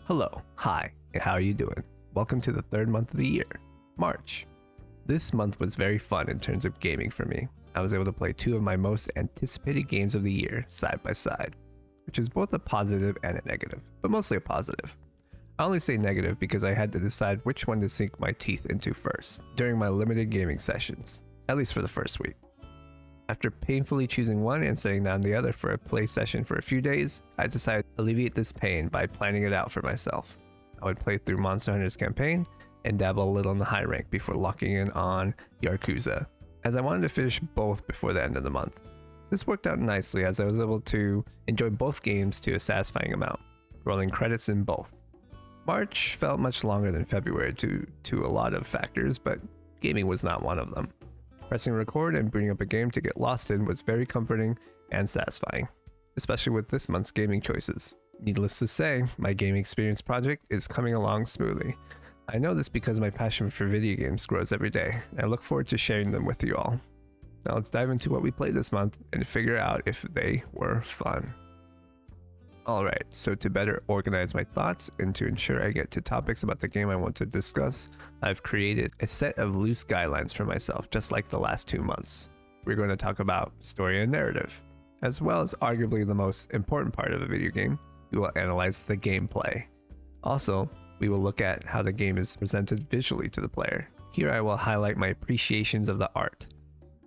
Hello, hi, and how are you doing? Welcome to the third month of the year, March. This month was very fun in terms of gaming for me. I was able to play two of my most anticipated games of the year side by side, which is both a positive and a negative, but mostly a positive. I only say negative because I had to decide which one to sink my teeth into first during my limited gaming sessions, at least for the first week. After painfully choosing one and setting down the other for a play session for a few days, I decided to alleviate this pain by planning it out for myself. I would play through Monster Hunter's campaign and dabble a little in the high rank before locking in on Yakuza, as I wanted to finish both before the end of the month. This worked out nicely as I was able to enjoy both games to a satisfying amount, rolling credits in both. March felt much longer than February due to a lot of factors, but gaming was not one of them. Pressing record and booting up a game to get lost in was very comforting and satisfying, especially with this month's gaming choices. Needless to say, my gaming experience project is coming along smoothly. I know this because my passion for video games grows every day, and I look forward to sharing them with you all. Now let's dive into what we played this month and figure out if they were fun. Alright, so to better organize my thoughts and to ensure I get to topics about the game I want to discuss, I've created a set of loose guidelines for myself, just like the last 2 months. We're going to talk about story and narrative, as well as arguably the most important part of a video game. We will analyze the gameplay. Also, we will look at how the game is presented visually to the player. Here I will highlight my appreciations of the art.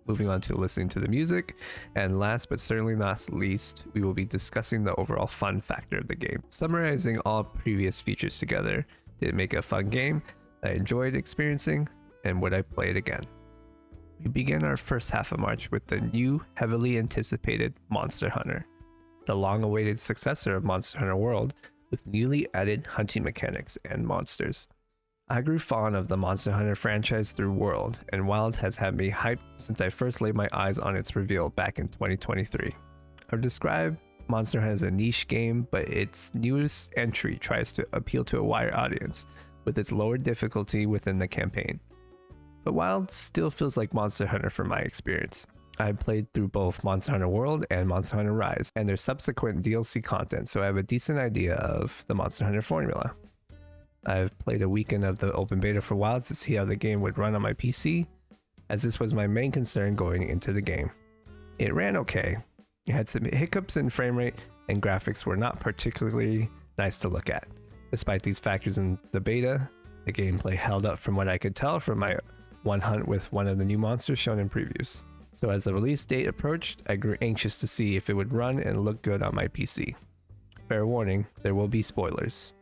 Moving on to listening to the music, and last but certainly not least, we will be discussing the overall fun factor of the game. Summarizing all previous features together, did it make a fun game that I enjoyed experiencing, and would I play it again? We begin our first half of March with the new, heavily anticipated Monster Hunter, the long-awaited successor of Monster Hunter World with newly added hunting mechanics and monsters. I grew fond of the Monster Hunter franchise through World, and Wilds has had me hyped since I first laid my eyes on its reveal back in 2023. I've described Monster Hunter as a niche game, but its newest entry tries to appeal to a wider audience with its lower difficulty within the campaign. But Wilds still feels like Monster Hunter from my experience. I have played through both Monster Hunter World and Monster Hunter Rise, and their subsequent DLC content, so I have a decent idea of the Monster Hunter formula. I've played a weekend of the open beta for Wilds to see how the game would run on my PC, as this was my main concern going into the game. It ran okay. It had some hiccups in frame rate, and graphics were not particularly nice to look at. Despite these factors in the beta, the gameplay held up from what I could tell from my one hunt with one of the new monsters shown in previews. So as the release date approached, I grew anxious to see if it would run and look good on my PC. Fair warning, there will be spoilers.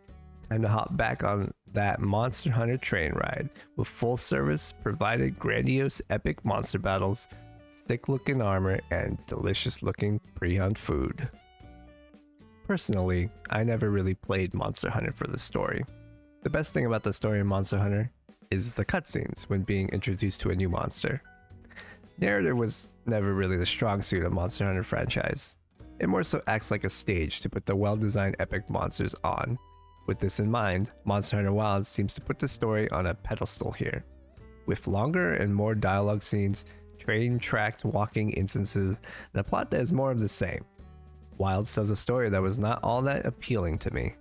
Time to hop back on that Monster Hunter train ride with full service, provided grandiose epic monster battles, sick looking armor, and delicious looking pre-hunt food. Personally, I never really played Monster Hunter for the story. The best thing about the story in Monster Hunter is the cutscenes when being introduced to a new monster. Narrative was never really the strong suit of Monster Hunter franchise. It more so acts like a stage to put the well-designed epic monsters on. With this in mind, Monster Hunter Wilds seems to put the story on a pedestal here. With longer and more dialogue scenes, train-tracked walking instances, and a plot that is more of the same. Wilds tells a story that was not all that appealing to me.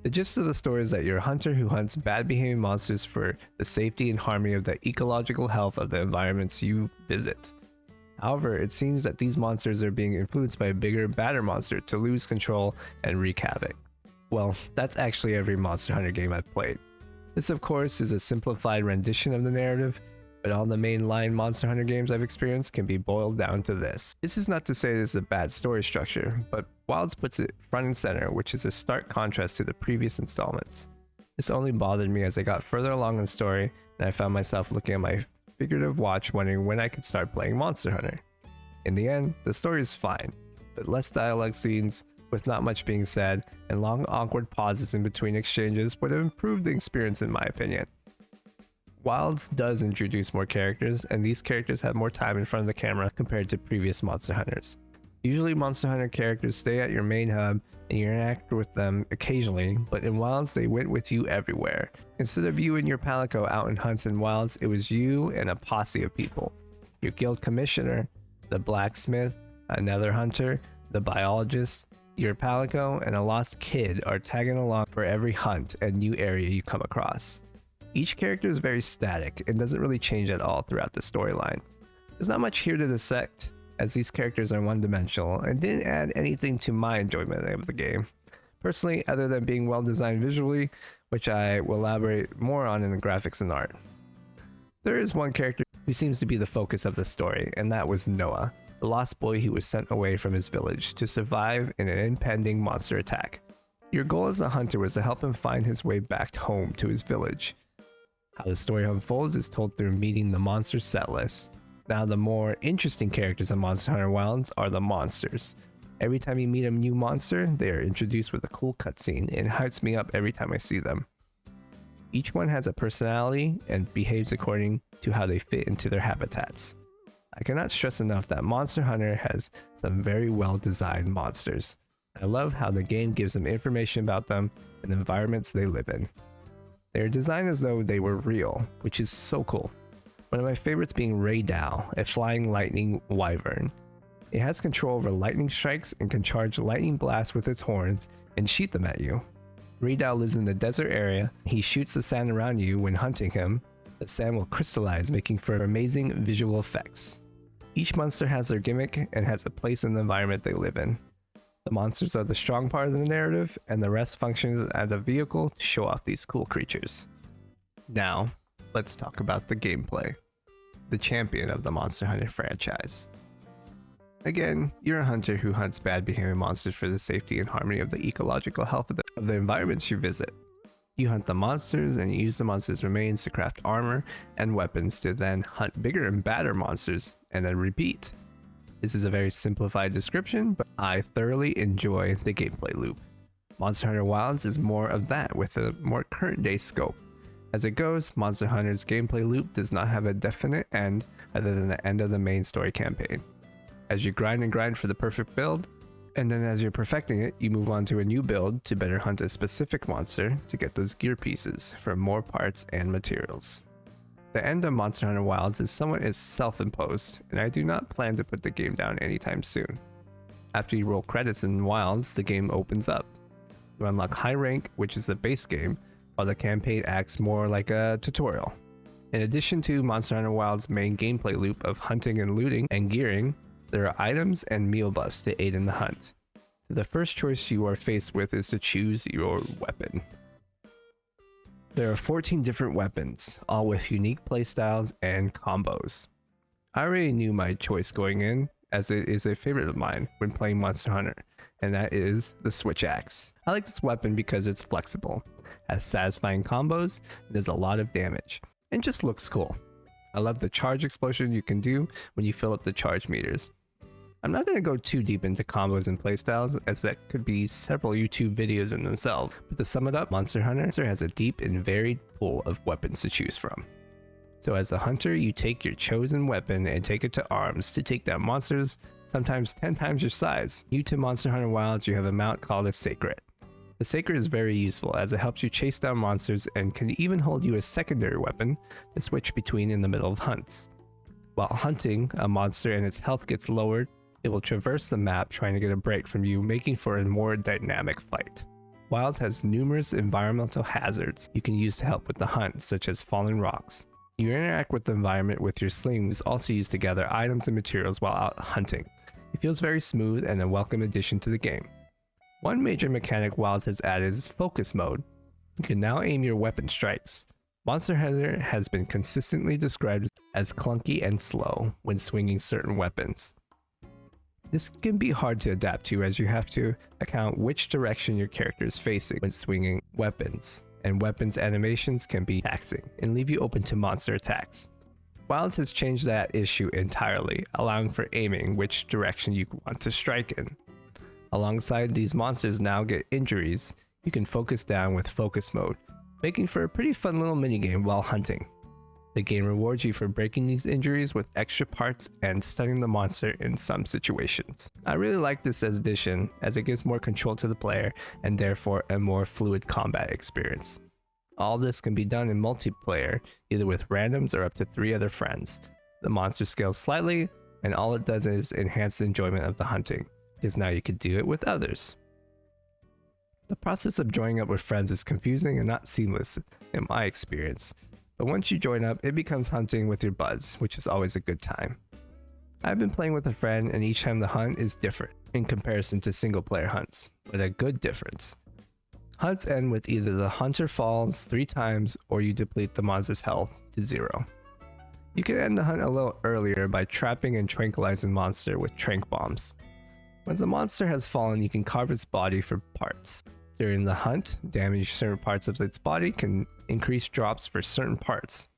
The gist of the story is that you're a hunter who hunts bad-behaving monsters for the safety and harmony of the ecological health of the environments you visit. However, it seems that these monsters are being influenced by a bigger, badder monster to lose control and wreak havoc. Well, that's actually every Monster Hunter game I've played. This of course is a simplified rendition of the narrative, but all the mainline Monster Hunter games I've experienced can be boiled down to this. This is not to say this is a bad story structure, but Wilds puts it front and center, which is a stark contrast to the previous installments. This only bothered me as I got further along in the story, and I found myself looking at my figurative watch wondering when I could start playing Monster Hunter. In the end, the story is fine, but less dialogue scenes, with not much being said, and long awkward pauses in between exchanges would have improved the experience in my opinion. Wilds does introduce more characters, and these characters have more time in front of the camera compared to previous Monster Hunters. Usually Monster Hunter characters stay at your main hub and you interact with them occasionally, but in Wilds they went with you everywhere. Instead of you and your Palico out in hunts in Wilds, it was you and a posse of people. Your guild commissioner, the blacksmith, another hunter, the biologist, your Palico, and a lost kid are tagging along for every hunt and new area you come across. Each character is very static and doesn't really change at all throughout the storyline. There's not much here to dissect, as these characters are one-dimensional and didn't add anything to my enjoyment of the game. Personally, other than being well designed visually, which I will elaborate more on in the graphics and art. There is one character who seems to be the focus of the story, and that was Noah, the lost boy who was sent away from his village to survive in an impending monster attack. Your goal as a hunter was to help him find his way back home to his village. How the story unfolds is told through meeting the monster set list. Now, the more interesting characters in Monster Hunter Wilds are the monsters. Every time you meet a new monster, they are introduced with a cool cutscene and hypes me up every time I see them. Each one has a personality and behaves according to how they fit into their habitats. I cannot stress enough that Monster Hunter has some very well designed monsters. I love how the game gives them information about them and the environments they live in. They are designed as though they were real, which is so cool. One of my favorites being R.E.P.O, a flying lightning wyvern. It has control over lightning strikes and can charge lightning blasts with its horns and shoot them at you. R.E.P.O lives in the desert area. He shoots the sand around you when hunting him. The sand will crystallize, making for amazing visual effects. Each monster has their gimmick and has a place in the environment they live in. The monsters are the strong part of the narrative, and the rest functions as a vehicle to show off these cool creatures. Now, let's talk about the gameplay. The champion of the Monster Hunter franchise. Again, you're a hunter who hunts bad behaving monsters for the safety and harmony of the ecological health of the environments you visit. You hunt the monsters and you use the monsters' remains to craft armor and weapons to then hunt bigger and badder monsters and then repeat. This is a very simplified description, but I thoroughly enjoy the gameplay loop. Monster Hunter Wilds is more of that with a more current day scope. As it goes, Monster Hunter's gameplay loop does not have a definite end other than the end of the main story campaign. As you grind and grind for the perfect build, and then as you're perfecting it, you move on to a new build to better hunt a specific monster to get those gear pieces for more parts and materials. The end of Monster Hunter Wilds is somewhat self-imposed, and I do not plan to put the game down anytime soon. After you roll credits in Wilds, the game opens up. You unlock high rank, which is the base game, while the campaign acts more like a tutorial. In addition to Monster Hunter Wilds' main gameplay loop of hunting and looting and gearing, there are items and meal buffs to aid in the hunt. So the first choice you are faced with is to choose your weapon. There are 14 different weapons, all with unique playstyles and combos. I already knew my choice going in, as it is a favorite of mine when playing Monster Hunter, and that is the Switch Axe. I like this weapon because it's flexible, has satisfying combos, and does a lot of damage, and just looks cool. I love the charge explosion you can do when you fill up the charge meters. I'm not going to go too deep into combos and playstyles, as that could be several YouTube videos in themselves, but to sum it up, Monster Hunter has a deep and varied pool of weapons to choose from. So as a hunter, you take your chosen weapon and take it to arms to take down monsters, sometimes 10 times your size. New to Monster Hunter Wilds, you have a mount called a Sacred. The Sacred is very useful as it helps you chase down monsters and can even hold you a secondary weapon to switch between in the middle of hunts. While hunting a monster and its health gets lowered, it will traverse the map trying to get a break from you, making for a more dynamic fight. Wilds has numerous environmental hazards you can use to help with the hunt, such as falling rocks. You interact with the environment with your slings, also used to gather items and materials while out hunting. It feels very smooth and a welcome addition to the game. One major mechanic Wilds has added is focus mode. You can now aim your weapon strikes. Monster Hunter has been consistently described as clunky and slow when swinging certain weapons. This can be hard to adapt to as you have to account which direction your character is facing when swinging weapons, and weapons animations can be taxing and leave you open to monster attacks. Wilds has changed that issue entirely, allowing for aiming which direction you want to strike in. Alongside these monsters now get injuries, you can focus down with focus mode, making for a pretty fun little minigame while hunting. The game rewards you for breaking these injuries with extra parts and stunning the monster in some situations. I really like this addition as it gives more control to the player and therefore a more fluid combat experience. All this can be done in multiplayer, either with randoms or up to 3 other friends. The monster scales slightly, and all it does is enhance the enjoyment of the hunting, because now you can do it with others. The process of joining up with friends is confusing and not seamless in my experience, but once you join up, it becomes hunting with your buds, which is always a good time. I've been playing with a friend and each time the hunt is different in comparison to single player hunts, but a good difference. Hunts end with either the hunter falls 3 times or you deplete the monster's health to 0. You can end the hunt a little earlier by trapping and tranquilizing monster with trank bombs. Once the monster has fallen, you can carve its body for parts. During the hunt, damage certain parts of its body can increase drops for certain parts.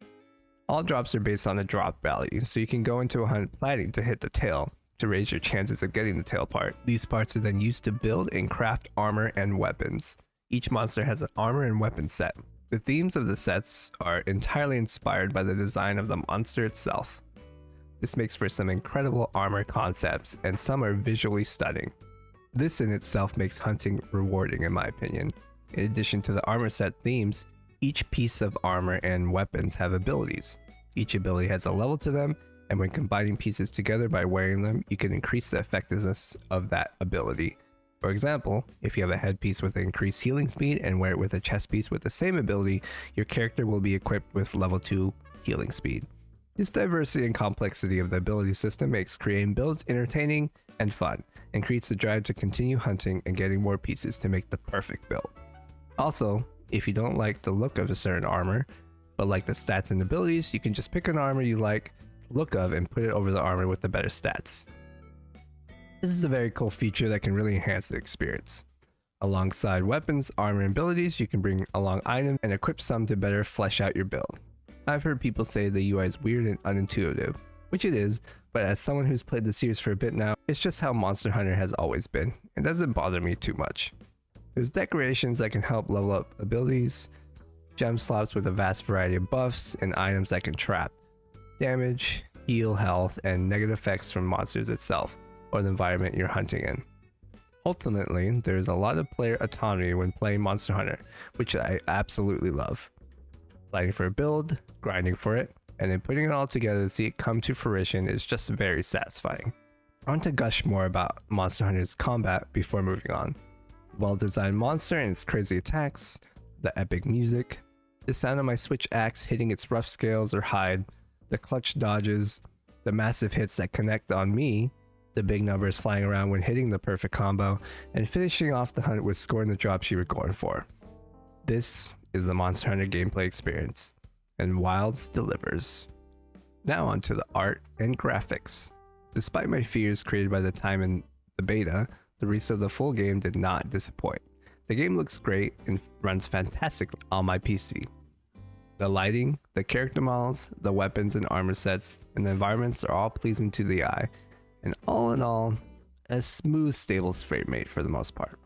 All drops are based on a drop value, so you can go into a hunt planning to hit the tail to raise your chances of getting the tail part. These parts are then used to build and craft armor and weapons. Each monster has an armor and weapon set. The themes of the sets are entirely inspired by the design of the monster itself. This makes for some incredible armor concepts, and some are visually stunning. This in itself makes hunting rewarding in my opinion. In addition to the armor set themes, each piece of armor and weapons have abilities. Each ability has a level to them, and when combining pieces together by wearing them, you can increase the effectiveness of that ability. For example, if you have a headpiece with increased healing speed and wear it with a chest piece with the same ability, your character will be equipped with level 2 healing speed. This diversity and complexity of the ability system makes creating builds entertaining and fun, and creates the drive to continue hunting and getting more pieces to make the perfect build. Also, if you don't like the look of a certain armor, but like the stats and abilities, you can just pick an armor you like the look of and put it over the armor with the better stats. This is a very cool feature that can really enhance the experience. Alongside weapons, armor, and abilities, you can bring along items and equip some to better flesh out your build. I've heard people say the UI is weird and unintuitive, which it is, but as someone who's played the series for a bit now, it's just how Monster Hunter has always been. It doesn't bother me too much. There's decorations that can help level up abilities, gem slots with a vast variety of buffs, and items that can trap damage, heal health, and negative effects from monsters itself, or the environment you're hunting in. Ultimately, there's a lot of player autonomy when playing Monster Hunter, which I absolutely love. Fighting for a build, grinding for it, and then putting it all together to see it come to fruition is just very satisfying. I want to gush more about Monster Hunter's combat before moving on. Well-designed monster and its crazy attacks, the epic music, the sound of my switch axe hitting its rough scales or hide, the clutch dodges, the massive hits that connect on me, the big numbers flying around when hitting the perfect combo, and finishing off the hunt with scoring the drops you were going for. This is the Monster Hunter gameplay experience, and Wilds delivers. Now onto the art and graphics. Despite my fears created by the time in the beta, the release of the full game did not disappoint. The game looks great and runs fantastically on my PC. The lighting, the character models, the weapons and armor sets, and the environments are all pleasing to the eye, and all in all, a smooth, stable frame rate for the most part.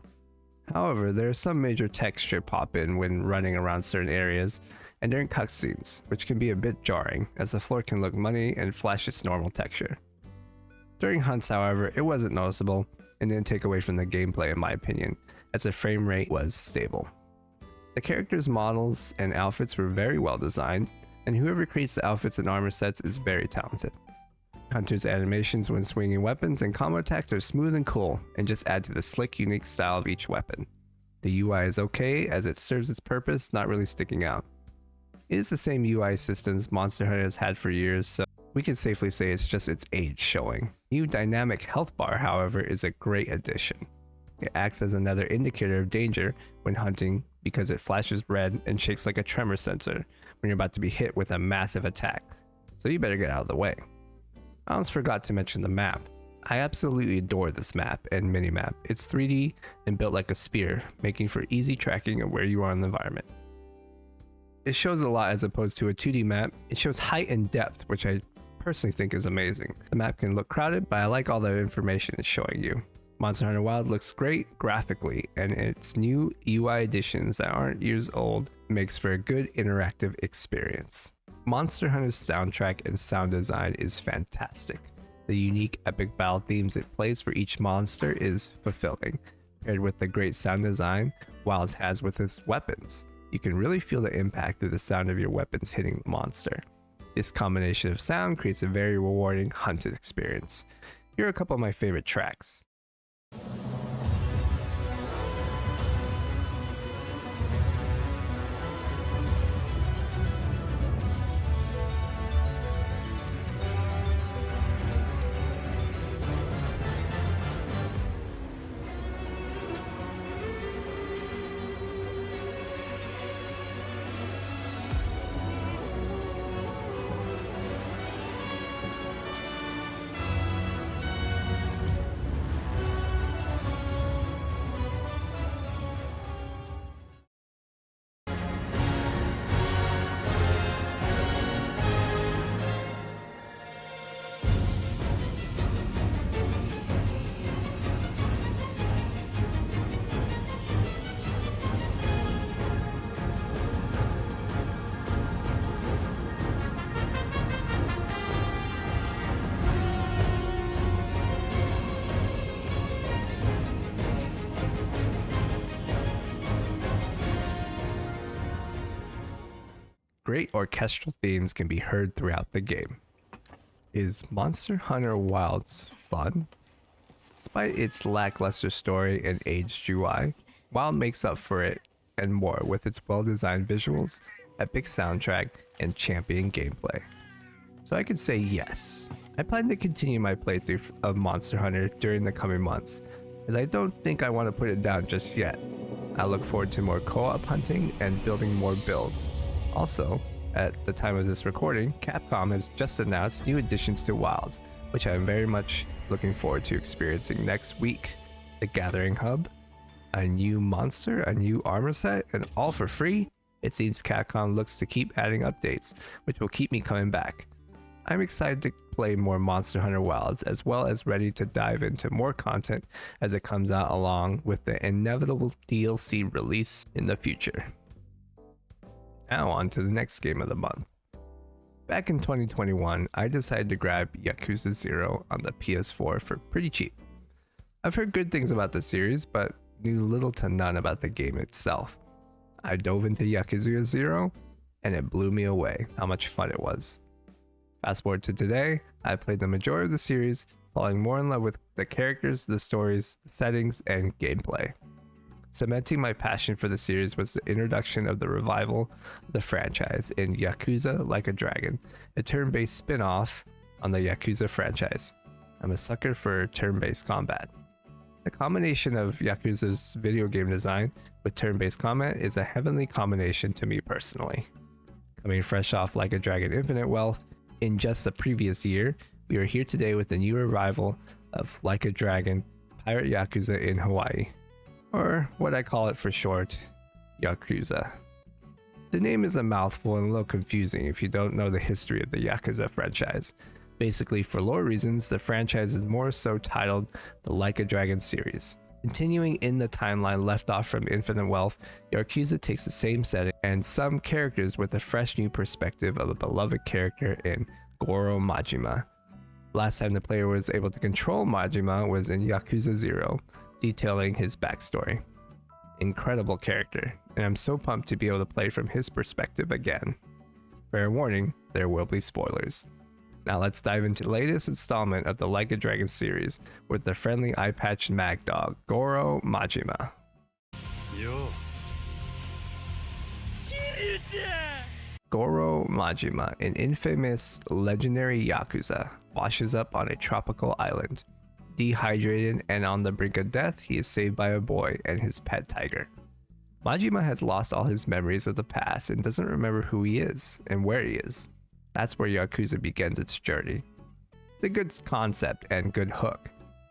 However, there are some major texture pop in when running around certain areas and during cutscenes, which can be a bit jarring, as the floor can look muddy and flash its normal texture. During hunts, however, it wasn't noticeable and didn't take away from the gameplay in my opinion, as the frame rate was stable. The characters' models and outfits were very well designed, and whoever creates the outfits and armor sets is very talented. Hunter's animations when swinging weapons and combo attacks are smooth and cool, and just add to the slick, unique style of each weapon. The UI is okay, as it serves its purpose, not really sticking out. It is the same UI systems Monster Hunter has had for years, so we can safely say it's just its age showing. New dynamic health bar, however, is a great addition. It acts as another indicator of danger when hunting because it flashes red and shakes like a tremor sensor when you're about to be hit with a massive attack, so you better get out of the way. I almost forgot to mention the map. I absolutely adore this map and minimap. It's 3D and built like a spear, making for easy tracking of where you are in the environment. It shows a lot as opposed to a 2D map. It shows height and depth, which I personally think is amazing. The map can look crowded, but I like all the information it's showing you. Monster Hunter Wild looks great graphically, and its new UI additions that aren't years old makes for a good interactive experience. Monster Hunter's soundtrack and sound design is fantastic. The unique epic battle themes it plays for each monster is fulfilling. Paired with the great sound design Wilds has with its weapons, you can really feel the impact of the sound of your weapons hitting the monster. This combination of sound creates a very rewarding hunted experience. Here are a couple of my favorite tracks. Great orchestral themes can be heard throughout the game. Is Monster Hunter Wilds fun? Despite its lackluster story and aged UI, Wild makes up for it and more with its well-designed visuals, epic soundtrack, and champion gameplay. So I could say yes. I plan to continue my playthrough of Monster Hunter during the coming months, as I don't think I want to put it down just yet. I look forward to more co-op hunting and building more builds. Also, at the time of this recording, Capcom has just announced new additions to Wilds, which I am very much looking forward to experiencing next week. The Gathering Hub, a new monster, a new armor set, and all for free? It seems Capcom looks to keep adding updates, which will keep me coming back. I'm excited to play more Monster Hunter Wilds, as well as ready to dive into more content as it comes out, along with the inevitable DLC release in the future. Now on to the next game of the month. Back in 2021, I decided to grab Yakuza 0 on the PS4 for pretty cheap. I've heard good things about the series, but knew little to none about the game itself. I dove into Yakuza 0, and it blew me away how much fun it was. Fast forward to today, I played the majority of the series, falling more in love with the characters, the stories, the settings, and gameplay. Cementing my passion for the series was the introduction of the revival of the franchise in Yakuza Like a Dragon, a turn-based spin-off on the Yakuza franchise. I'm a sucker for turn-based combat. The combination of Yakuza's video game design with turn-based combat is a heavenly combination to me personally. Coming fresh off Like a Dragon Infinite Wealth, in just the previous year, we are here today with the new revival of Like a Dragon Pirate Yakuza in Hawaii, or what I call it for short, Yakuza. The name is a mouthful and a little confusing if you don't know the history of the Yakuza franchise. Basically, for lore reasons, the franchise is more so titled the Like a Dragon series. Continuing in the timeline left off from Infinite Wealth, Yakuza takes the same setting and some characters with a fresh new perspective of a beloved character in Goro Majima. Last time the player was able to control Majima was in Yakuza 0, detailing his backstory. Incredible character, and I'm so pumped to be able to play from his perspective again. Fair warning, there will be spoilers. Now let's dive into the latest installment of the Like a Dragon series with the friendly eye-patched mag dog, Goro Majima. Yo. Goro Majima, an infamous legendary Yakuza, washes up on a tropical island. Dehydrated and on the brink of death, he is saved by a boy and his pet tiger. Majima has lost all his memories of the past and doesn't remember who he is and where he is. That's where Yakuza begins its journey. It's a good concept and good hook.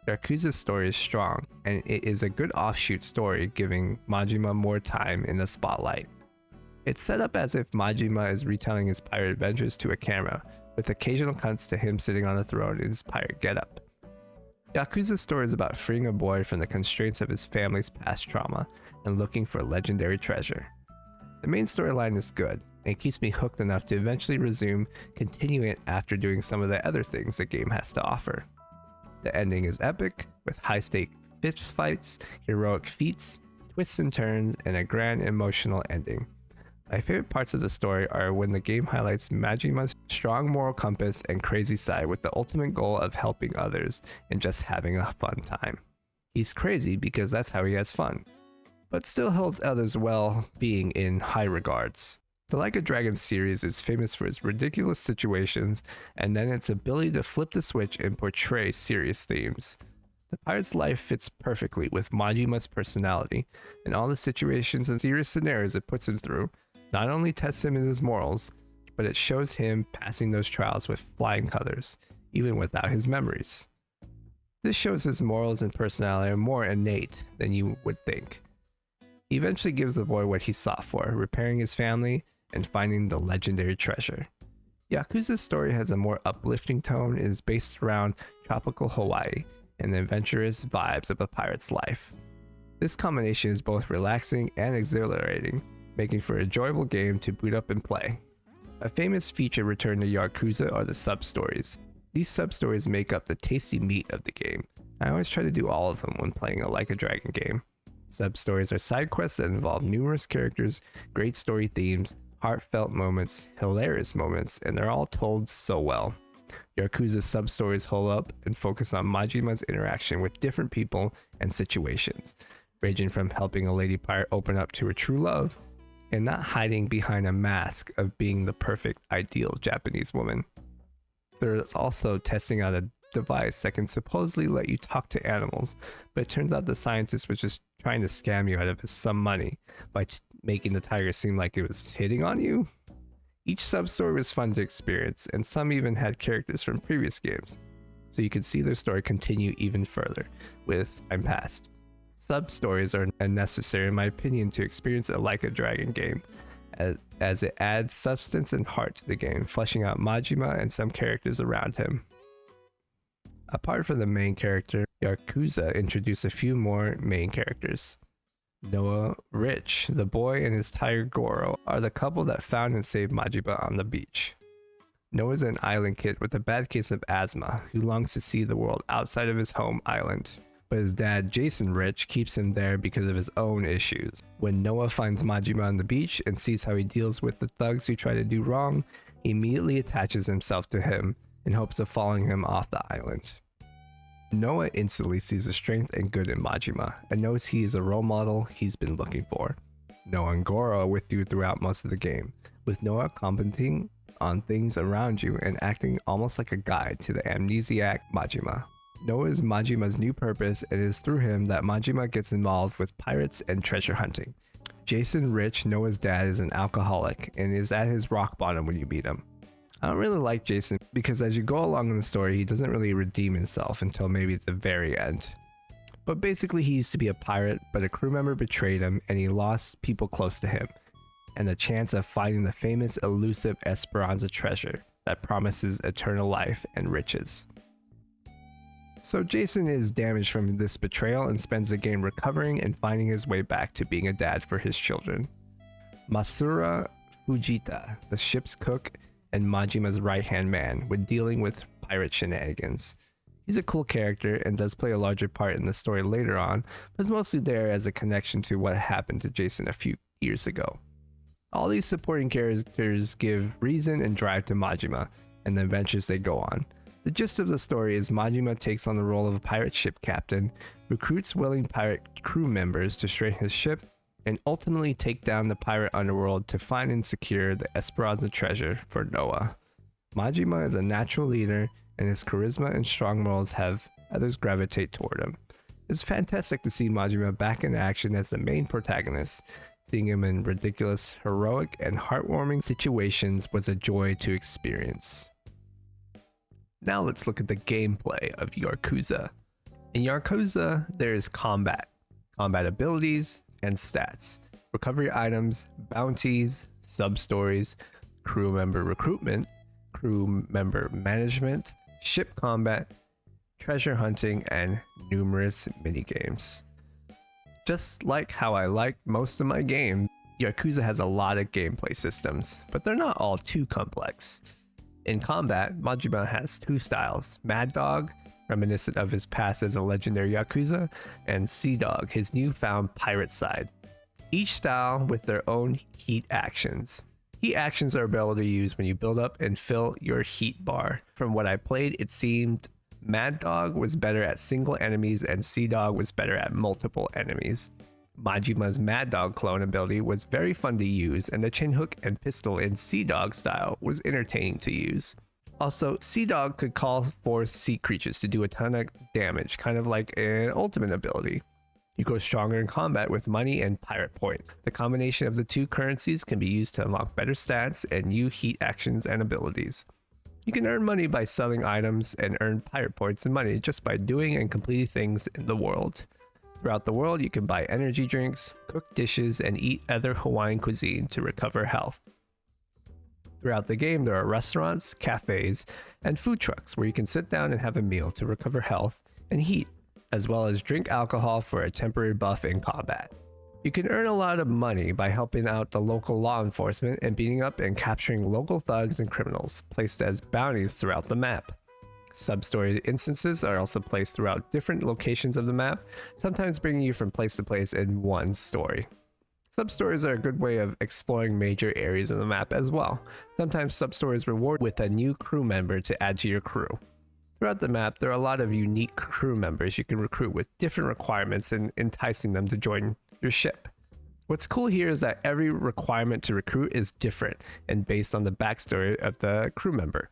Yakuza's story is strong, and it is a good offshoot story, giving Majima more time in the spotlight. It's set up as if Majima is retelling his pirate adventures to a camera, with occasional cuts to him sitting on a throne in his pirate getup. Yakuza's story is about freeing a boy from the constraints of his family's past trauma and looking for legendary treasure. The main storyline is good, and it keeps me hooked enough to eventually resume continuing it after doing some of the other things the game has to offer. The ending is epic, with high-stake fist fights, heroic feats, twists and turns, and a grand emotional ending. My favorite parts of the story are when the game highlights Majima's strong moral compass and crazy side with the ultimate goal of helping others and just having a fun time. He's crazy because that's how he has fun, but still holds others' well-being in high regards. The Like a Dragon series is famous for its ridiculous situations and then its ability to flip the switch and portray serious themes. The pirate's life fits perfectly with Majima's personality, and all the situations and serious scenarios it puts him through not only tests him in his morals, but it shows him passing those trials with flying colors, even without his memories. This shows his morals and personality are more innate than you would think. He eventually gives the boy what he sought for, repairing his family and finding the legendary treasure. Yakuza's story has a more uplifting tone and is based around tropical Hawaii and the adventurous vibes of a pirate's life. This combination is both relaxing and exhilarating, making for an enjoyable game to boot up and play. A famous feature returned to Yakuza are the sub-stories. These sub-stories make up the tasty meat of the game. I always try to do all of them when playing a Like a Dragon game. Sub-stories are side quests that involve numerous characters, great story themes, heartfelt moments, hilarious moments, and they're all told so well. Yakuza's sub-stories hold up and focus on Majima's interaction with different people and situations, ranging from helping a lady pirate open up to her true love, and not hiding behind a mask of being the perfect ideal Japanese woman. There's also testing out a device that can supposedly let you talk to animals, but it turns out the scientist was just trying to scam you out of some money by making the tiger seem like it was hitting on you. Each sub-story was fun to experience, and some even had characters from previous games, so you could see their story continue even further with time passed. Sub-stories are unnecessary in my opinion to experience a Like a Dragon game, as it adds substance and heart to the game, fleshing out Majima and some characters around him. Apart from the main character, Yakuza introduced a few more main characters. Noah Rich, the boy, and his tiger Goro are the couple that found and saved Majima on the beach. Noah's an island kid with a bad case of asthma who longs to see the world outside of his home island, but his dad Jason Rich keeps him there because of his own issues. When Noah finds Majima on the beach and sees how he deals with the thugs who try to do wrong, he immediately attaches himself to him in hopes of following him off the island. Noah instantly sees the strength and good in Majima and knows he is a role model he's been looking for. Noah and Goro are with you throughout most of the game, with Noah commenting on things around you and acting almost like a guide to the amnesiac Majima. Noah is Majima's new purpose, and it is through him that Majima gets involved with pirates and treasure hunting. Jason Rich, Noah's dad, is an alcoholic and is at his rock bottom when you meet him. I don't really like Jason because as you go along in the story, he doesn't really redeem himself until maybe the very end. But basically he used to be a pirate, but a crew member betrayed him and he lost people close to him, and the chance of finding the famous elusive Esperanza treasure that promises eternal life and riches. So Jason is damaged from this betrayal and spends the game recovering and finding his way back to being a dad for his children. Masura Fujita, the ship's cook and Majima's right-hand man when dealing with pirate shenanigans. He's a cool character and does play a larger part in the story later on, but is mostly there as a connection to what happened to Jason a few years ago. All these supporting characters give reason and drive to Majima and the adventures they go on. The gist of the story is Majima takes on the role of a pirate ship captain, recruits willing pirate crew members to strengthen his ship, and ultimately take down the pirate underworld to find and secure the Esperanza treasure for Noah. Majima is a natural leader, and his charisma and strong morals have others gravitate toward him. It's fantastic to see Majima back in action as the main protagonist. Seeing him in ridiculous, heroic, and heartwarming situations was a joy to experience. Now let's look at the gameplay of Yakuza. In Yakuza, there is combat abilities, and stats, recovery items, bounties, sub-stories, crew member recruitment, crew member management, ship combat, treasure hunting, and numerous minigames. Just like how I like most of my games, Yakuza has a lot of gameplay systems, but they're not all too complex. In combat, Majima has two styles, Mad Dog, reminiscent of his past as a legendary Yakuza, and Sea Dog, his newfound pirate side. Each style with their own heat actions. Heat actions are available to use when you build up and fill your heat bar. From what I played, it seemed Mad Dog was better at single enemies and Sea Dog was better at multiple enemies. Majima's Mad Dog clone ability was very fun to use, and the chain hook and pistol in Sea Dog style was entertaining to use. Also, Sea Dog could call forth sea creatures to do a ton of damage, kind of like an ultimate ability. You grow stronger in combat with money and pirate points. The combination of the two currencies can be used to unlock better stats and new heat actions and abilities. You can earn money by selling items and earn pirate points and money just by doing and completing things in the world. Throughout the world, you can buy energy drinks, cook dishes, and eat other Hawaiian cuisine to recover health. Throughout the game, there are restaurants, cafes, and food trucks where you can sit down and have a meal to recover health and heat, as well as drink alcohol for a temporary buff in combat. You can earn a lot of money by helping out the local law enforcement and beating up and capturing local thugs and criminals, placed as bounties throughout the map. Sub-story instances are also placed throughout different locations of the map, sometimes bringing you from place to place in one story. Sub-stories are a good way of exploring major areas of the map as well. Sometimes sub-stories reward with a new crew member to add to your crew. Throughout the map, there are a lot of unique crew members you can recruit with different requirements and enticing them to join your ship. What's cool here is that every requirement to recruit is different and based on the backstory of the crew member.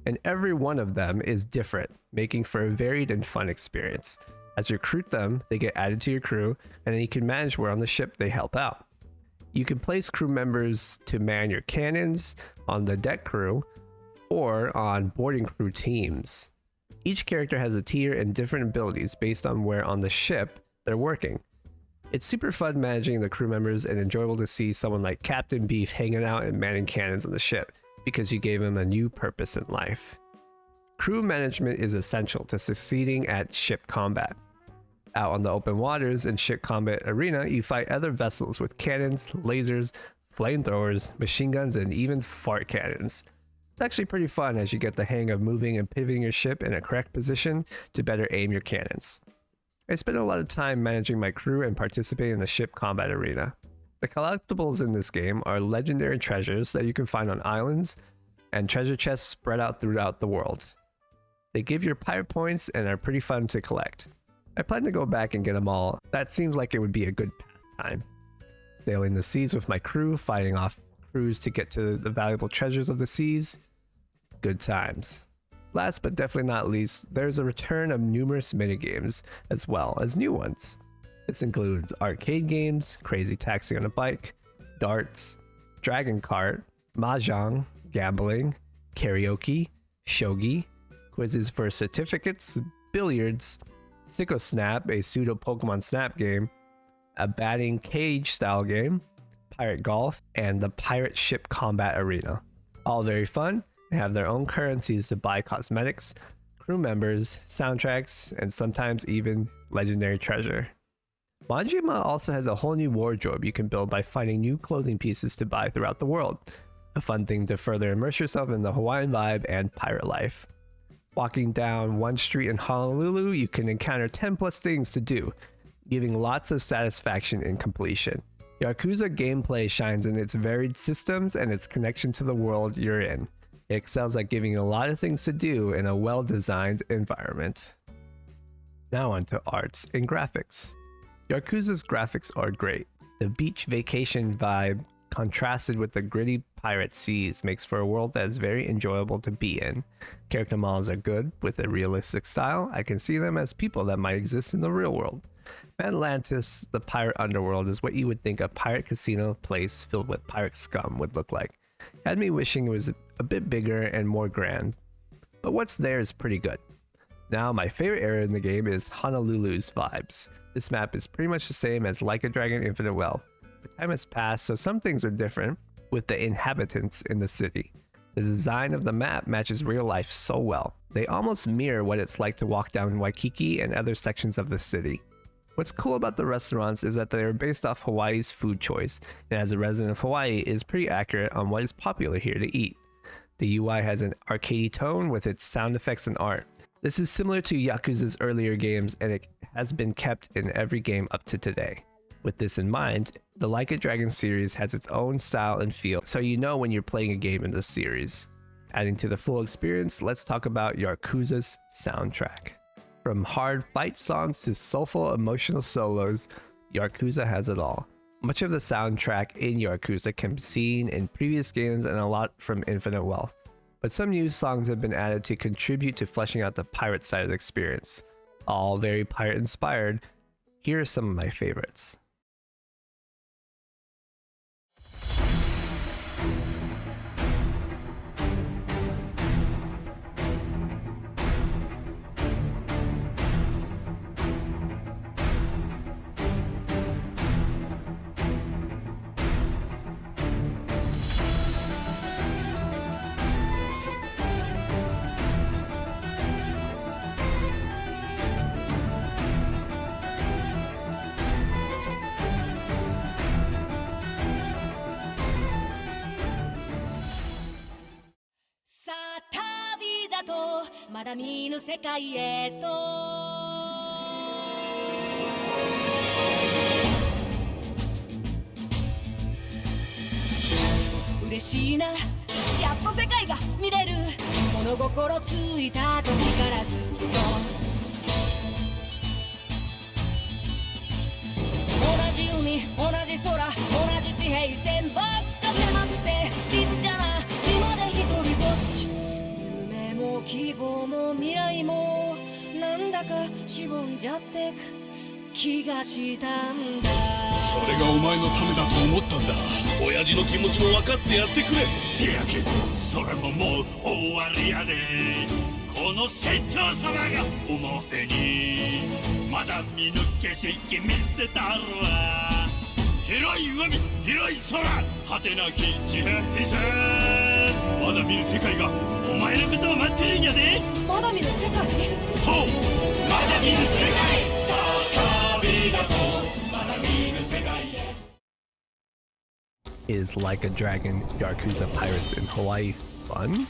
And every one of them is different, making for a varied and fun experience. As you recruit them, they get added to your crew, and then you can manage where on the ship they help out. You can place crew members to man your cannons on the deck crew or on boarding crew teams. Each character has a tier and different abilities based on where on the ship they're working. It's super fun managing the crew members and enjoyable to see someone like Captain Beef hanging out and manning cannons on the ship because you gave him a new purpose in life. Crew management is essential to succeeding at ship combat. Out on the open waters and ship combat arena, you fight other vessels with cannons, lasers, flamethrowers, machine guns, and even fart cannons. It's actually pretty fun as you get the hang of moving and pivoting your ship in a correct position to better aim your cannons. I spent a lot of time managing my crew and participating in the ship combat arena. The collectibles in this game are legendary treasures that you can find on islands and treasure chests spread out throughout the world. They give your pirate points and are pretty fun to collect. I plan to go back and get them all. That seems like it would be a good pastime. Sailing the seas with my crew, fighting off crews to get to the valuable treasures of the seas. Good times. Last but definitely not least, there's a return of numerous minigames as well as new ones. This includes arcade games, crazy taxi on a bike, darts, dragon cart, mahjong, gambling, karaoke, shogi, quizzes for certificates, billiards, Sicko Snap, a pseudo Pokemon Snap game, a batting cage style game, pirate golf, and the pirate ship combat arena. All very fun and have their own currencies to buy cosmetics, crew members, soundtracks, and sometimes even legendary treasure. Majima also has a whole new wardrobe you can build by finding new clothing pieces to buy throughout the world. A fun thing to further immerse yourself in the Hawaiian vibe and pirate life. Walking down one street in Honolulu, you can encounter 10 plus things to do, giving lots of satisfaction in completion. Yakuza gameplay shines in its varied systems and its connection to the world you're in. It excels at giving you a lot of things to do in a well-designed environment. Now on to arts and graphics. Yakuza's graphics are great. The beach vacation vibe contrasted with the gritty pirate seas makes for a world that is very enjoyable to be in. Character models are good with a realistic style. I can see them as people that might exist in the real world. Atlantis, the pirate underworld, is what you would think a pirate casino place filled with pirate scum would look like. Had me wishing it was a bit bigger and more grand, but what's there is pretty good. Now my favorite area in the game is Honolulu's vibes. This map is pretty much the same as Like a Dragon Infinite Wealth. The time has passed, so some things are different with the inhabitants in the city. The design of the map matches real life so well. They almost mirror what it's like to walk down Waikiki and other sections of the city. What's cool about the restaurants is that they are based off Hawaii's food choice, and as a resident of Hawaii, it is pretty accurate on what is popular here to eat. The UI has an arcadey tone with its sound effects and art. This is similar to Yakuza's earlier games, and it has been kept in every game up to today. With this in mind, the Like a Dragon series has its own style and feel, so you know when you're playing a game in this series. Adding to the full experience, let's talk about Yakuza's soundtrack. From hard fight songs to soulful emotional solos, Yakuza has it all. Much of the soundtrack in Yakuza can be seen in previous games and a lot from Infinite Wealth, but some new songs have been added to contribute to fleshing out the pirate side of the experience. All very pirate inspired. Here are some of my favorites. 嬉しいなやっと世界が見れる物心ついた時からずっと同じ海同じ空同じ地平線ばっか狭くてちっちゃな島で一人ぼっち夢も希望も未来もなんだかしぼんじゃってく気がしたんだそれがお前のためだと思ったんだ親父の気持ちも分かってやってくれせやけどそれももう終わりやでこの船長様が表にまだ見抜けしき見せたるわ広い海広い空果てなき地平線まだ見ぬ世界がお前のことを待ってるんやでまだ見ぬ世界そうまだ見ぬ世界さあ旅立とうまだ見ぬ世界へ Is Like a Dragon Yakuza Pirates in Hawaii fun?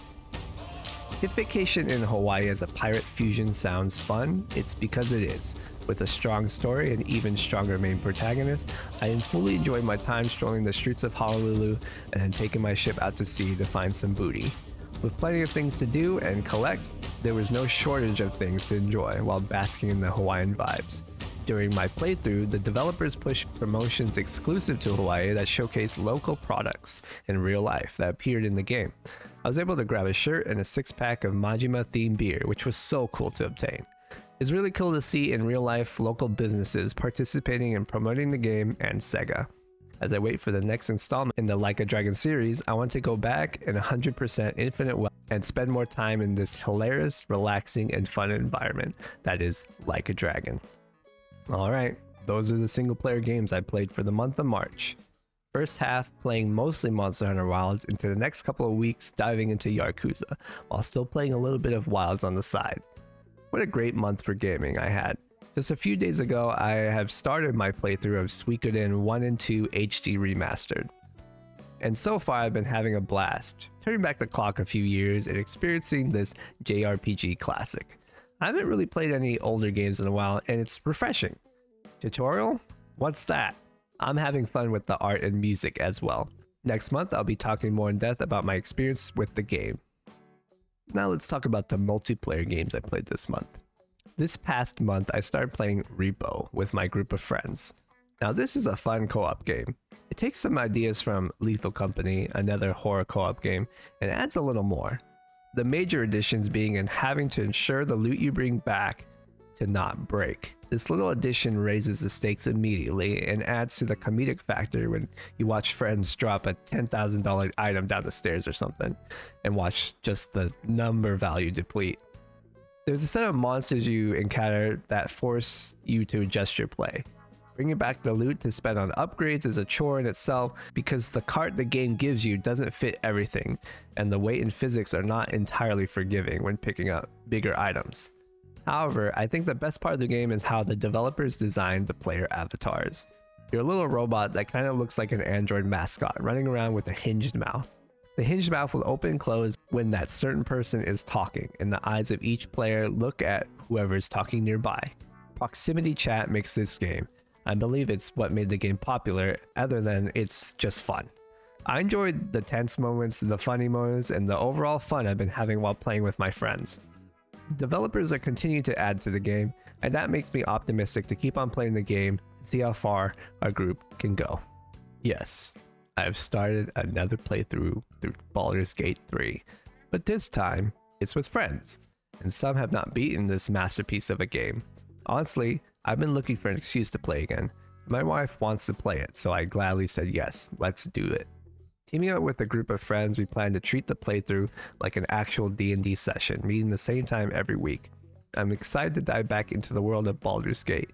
If vacation in Hawaii as a pirate fusion sounds fun, it's because it is. With a strong story and even stronger main protagonist, I fully enjoyed my time strolling the streets of Honolulu and then taking my ship out to sea to find some booty. With plenty of things to do and collect, there was no shortage of things to enjoy while basking in the Hawaiian vibes. During my playthrough, the developers pushed promotions exclusive to Hawaii that showcased local products in real life that appeared in the game. I was able to grab a shirt and a 6-pack of Majima themed beer, which was so cool to obtain. It's really cool to see in real life local businesses participating in promoting the game and Sega. As I wait for the next installment in the Like a Dragon series, I want to go back in 100% infinite wealth and spend more time in this hilarious, relaxing, and fun environment that is Like a Dragon. Alright, those are the single player games I played for the month of March. First half playing mostly Monster Hunter Wilds, into the next couple of weeks diving into Yakuza, while still playing a little bit of Wilds on the side. What a great month for gaming I had. Just a few days ago, I have started my playthrough of Suikoden 1 and 2 HD Remastered. And so far I've been having a blast, turning back the clock a few years and experiencing this JRPG classic. I haven't really played any older games in a while and it's refreshing. Tutorial? What's that? I'm having fun with the art and music as well. Next month I'll be talking more in depth about my experience with the game. Now let's talk about the multiplayer games I played this month. This past month I started playing R.E.P.O with my group of friends. Now this is a fun co-op game. It takes some ideas from Lethal Company, another horror co-op game, and adds a little more. The major additions being in having to ensure the loot you bring back to not break. This little addition raises the stakes immediately and adds to the comedic factor when you watch friends drop a $10,000 item down the stairs or something and watch just the number value deplete. There's a set of monsters you encounter that force you to adjust your play. Bringing back the loot to spend on upgrades is a chore in itself because the cart the game gives you doesn't fit everything, and the weight and physics are not entirely forgiving when picking up bigger items. However, I think the best part of the game is how the developers designed the player avatars. You're a little robot that kind of looks like an android mascot running around with a hinged mouth. The hinged mouth will open and close when that certain person is talking, and the eyes of each player look at whoever is talking nearby. Proximity chat makes this game. I believe it's what made the game popular, other than it's just fun. I enjoyed the tense moments, the funny moments, and the overall fun I've been having while playing with my friends. Developers are continuing to add to the game, and that makes me optimistic to keep on playing the game and see how far our group can go. Yes, I have started another playthrough through Baldurs Gate 3, but this time it's with friends, and some have not beaten this masterpiece of a game. Honestly, I've been looking for an excuse to play again. My wife wants to play it, so I gladly said yes, let's do it. Teaming up with a group of friends, we plan to treat the playthrough like an actual D&D session, meeting the same time every week. I'm excited to dive back into the world of Baldur's Gate.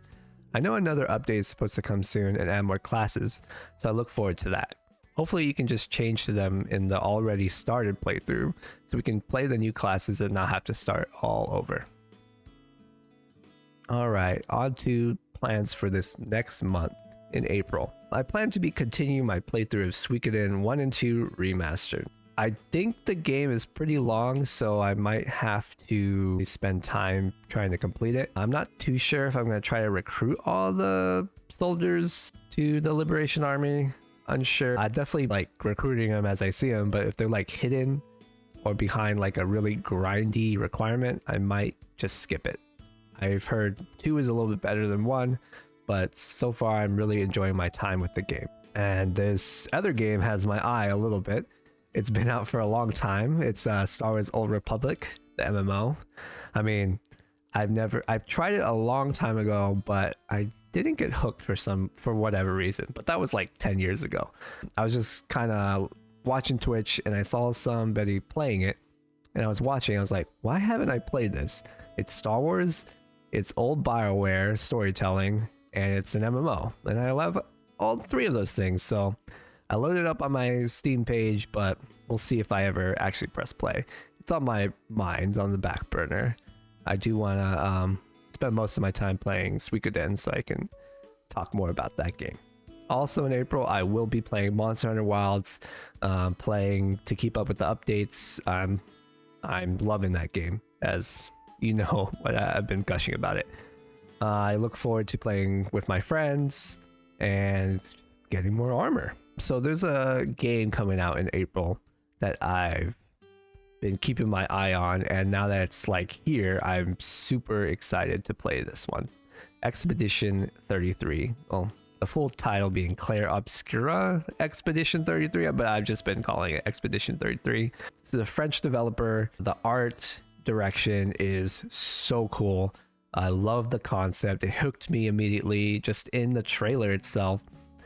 I know another update is supposed to come soon and add more classes, so I look forward to that. Hopefully you can just change to them in the already started playthrough, so we can play the new classes and not have to start all over. Alright, on to plans for this next month in April. I plan to be continuing my playthrough of Suikoden 1 and 2 Remastered. I think the game is pretty long, so I might have to spend time trying to complete it. I'm not too sure if I'm going to try to recruit all the soldiers to the Liberation Army. unsure. I definitely like recruiting them as I see them, but if they're like hidden or behind like a really grindy requirement, I might just skip it. I've heard 2 is a little bit better than 1, but so far I'm really enjoying my time with the game. And this other game has my eye a little bit. It's been out for a long time. It's Star Wars Old Republic, the MMO. I mean, I've tried it a long time ago, but I didn't get hooked for whatever reason. But that was like 10 years ago. I was just kind of watching Twitch and I saw somebody playing it, and I was watching. I was like, why haven't I played this? It's Star Wars, it's old BioWare storytelling, and it's an MMO, and I love all 3 of those things. So I loaded it up on my Steam page, but we'll see if I ever actually press play. It's on my mind, on the back burner. I do want to spend most of my time playing Suikoden so I can talk more about that game. Also in April, I will be playing Monster Hunter Wilds, playing to keep up with the updates. I'm loving that game, as you know. I've been gushing about it. I look forward to playing with my friends and getting more armor. So there's a game coming out in April that I've been keeping my eye on, and now that it's like here, I'm super excited to play this one. Expedition 33. Well, the full title being Claire Obscura Expedition 33, but I've just been calling it Expedition 33. It's a French developer. The art direction is so cool. I love the concept. It hooked me immediately just in the trailer itself.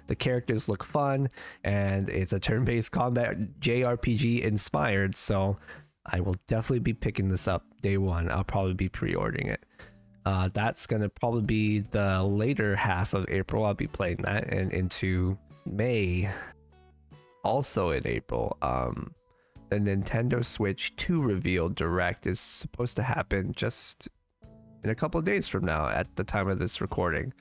The characters look fun, and it's a turn-based combat JRPG inspired, so I will definitely be picking this up day one. I'll probably be pre-ordering it. That's going to probably be the later half of April. I'll be playing that, and into May, also in April, the Nintendo Switch 2 reveal direct is supposed to happen just in a couple of days from now at the time of this recording.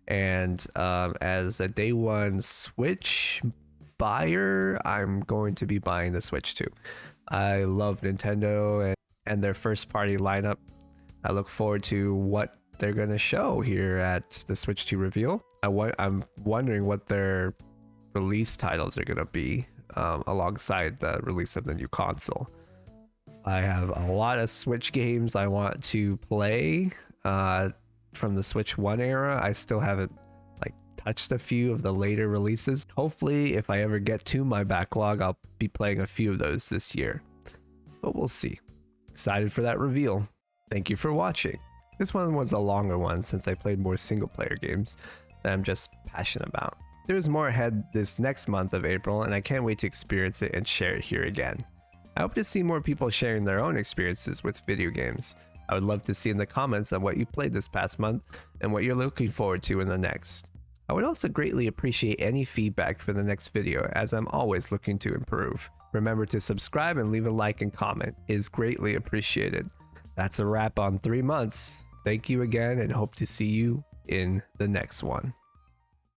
And as a day one Switch buyer, I'm going to be buying the Switch 2. I love Nintendo and their first party lineup. I look forward to what they're going to show here at the Switch 2 reveal. I'm wondering what their release titles are going to be alongside the release of the new console. I have a lot of Switch games I want to play from the Switch 1 era. I still haven't touched a few of the later releases. Hopefully, if I ever get to my backlog, I'll be playing a few of those this year. But we'll see. Excited for that reveal. Thank you for watching. This one was a longer one since I played more single player games that I'm just passionate about. There's more ahead this next month of April, and I can't wait to experience it and share it here again. I hope to see more people sharing their own experiences with video games. I would love to see in the comments on what you played this past month and what you're looking forward to in the next. I would also greatly appreciate any feedback for the next video, as I'm always looking to improve. Remember to subscribe and leave a like and comment. It is greatly appreciated. That's a wrap on 3 months. Thank you again, and hope to see you in the next one.